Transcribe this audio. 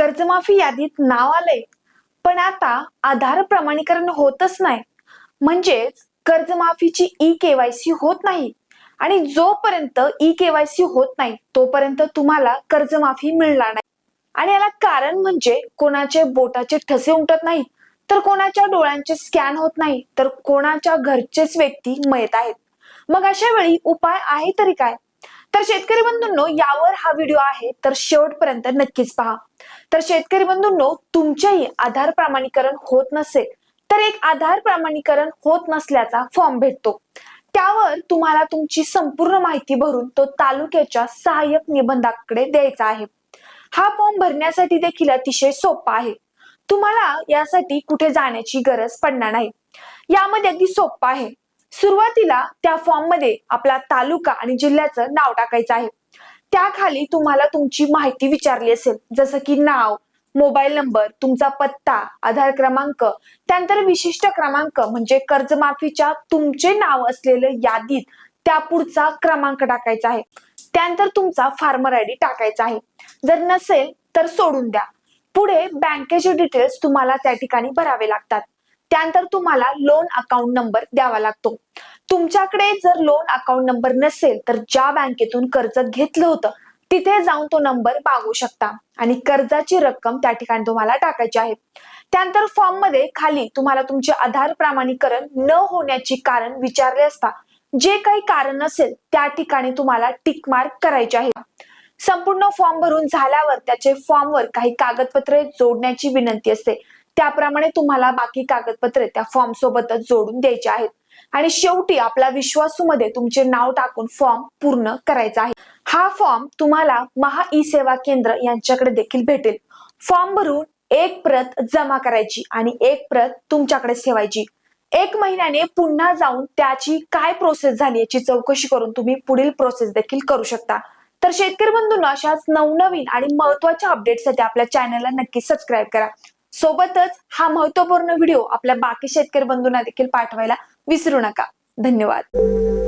कर्जमाफी यादीत नाव आलंय, पण आता आधार प्रमाणीकरण होतच नाही. म्हणजेच कर्जमाफीची ई-केवायसी होत नाही आणि जोपर्यंत ई-केवायसी होत नाही तोपर्यंत तुम्हाला कर्जमाफी मिळणार नाही. आणि याला कारण म्हणजे कोणाचे बोटाचे ठसे उमटत नाहीत, तर कोणाच्या डोळ्यांचे स्कॅन होत नाही, तर कोणाच्या घरचेच व्यक्ती मयत आहेत. मग अशा वेळी उपाय आहे तरी काय? तर शेतकरी बंधूंनो, यावर हा व्हिडिओ आहे, तर शेवटपर्यंत नक्कीच पहा. तर शेतकरी बंधूंनो, तुमचेही आधार प्रमाणीकरण होत नसेल तर एक आधार प्रमाणीकरण होत नसल्याचा फॉर्म भेटतो. त्यावर तुम्हाला तुमची संपूर्ण माहिती भरून तो तालुक्याच्या सहाय्यक निबंधकाकडे द्यायचा आहे. हा फॉर्म भरण्यासाठी देखील अतिशय सोपा आहे. तुम्हाला यासाठी कुठे जाण्याची गरज पडणार नाही. यामध्ये अगदी सोपं आहे. सुरुवातीला त्या फॉर्म मध्ये आपला तालुका आणि जिल्ह्याचं नाव टाकायचं आहे. त्याखाली तुम्हाला तुमची माहिती विचारली असेल, जसं की नाव, मोबाईल नंबर, तुमचा पत्ता, आधार क्रमांक, त्यानंतर विशिष्ट क्रमांक म्हणजे कर्जमाफीच्या तुमचे नाव असलेलं यादीत त्या पुढचा क्रमांक टाकायचा आहे. त्यानंतर तुमचा फार्मर आयडी टाकायचा आहे. जर नसेल तर सोडून द्या. पुढे बँकेचे डिटेल्स तुम्हाला त्या ठिकाणी भरावे लागतात. त्यानंतर तुम्हाला लोन अकाउंट नंबर द्यावा लागतो. तुमच्याकडे जर लोन अकाउंट नंबर नसेल तर ज्या बँकेतून कर्ज घेतलं होतं तिथे जाऊन तो नंबर मागू शकता आणि कर्जाची रक्कम त्या ठिकाणी तुम्हाला टाकायची आहे. त्यानंतर फॉर्म मध्ये खाली तुम्हाला तुमचे आधार प्रमाणीकरण न होण्याची कारण विचारले असता. जे काही कारण असेल त्या ठिकाणी तुम्हाला टिक मार्क करायचे आहे. संपूर्ण फॉर्म भरून झाल्यावर त्याचे फॉर्मवर काही कागदपत्रे जोडण्याची विनंती असते. त्याप्रमाणे तुम्हाला बाकी कागदपत्रे त्या फॉर्म सोबतच जोडून द्यायची आहेत. आणि शेवटी आपला विश्वासूमध्ये तुमचे नाव टाकून फॉर्म पूर्ण करायचा आहे. हा फॉर्म तुम्हाला महा ई सेवा केंद्र यांच्याकडे देखील भेटेल. फॉर्म भरून एक प्रत जमा करायची आणि एक प्रत तुमच्याकडे ठेवायची. 1 महिन्याने पुन्हा जाऊन त्याची काय प्रोसेस झाली याची चौकशी करून तुम्ही पुढील प्रोसेस देखील करू शकता. तर शेतकरी बंधूंनो, अशाच नवनवीन आणि महत्त्वाच्या अपडेटसाठी आपल्या चॅनलला नक्की सबस्क्राईब करा. सोबतच हा महत्त्वपूर्ण व्हिडिओ आपल्या बाकी शेतकरी बंधूंना देखील पाठवायला विसरू नका. धन्यवाद.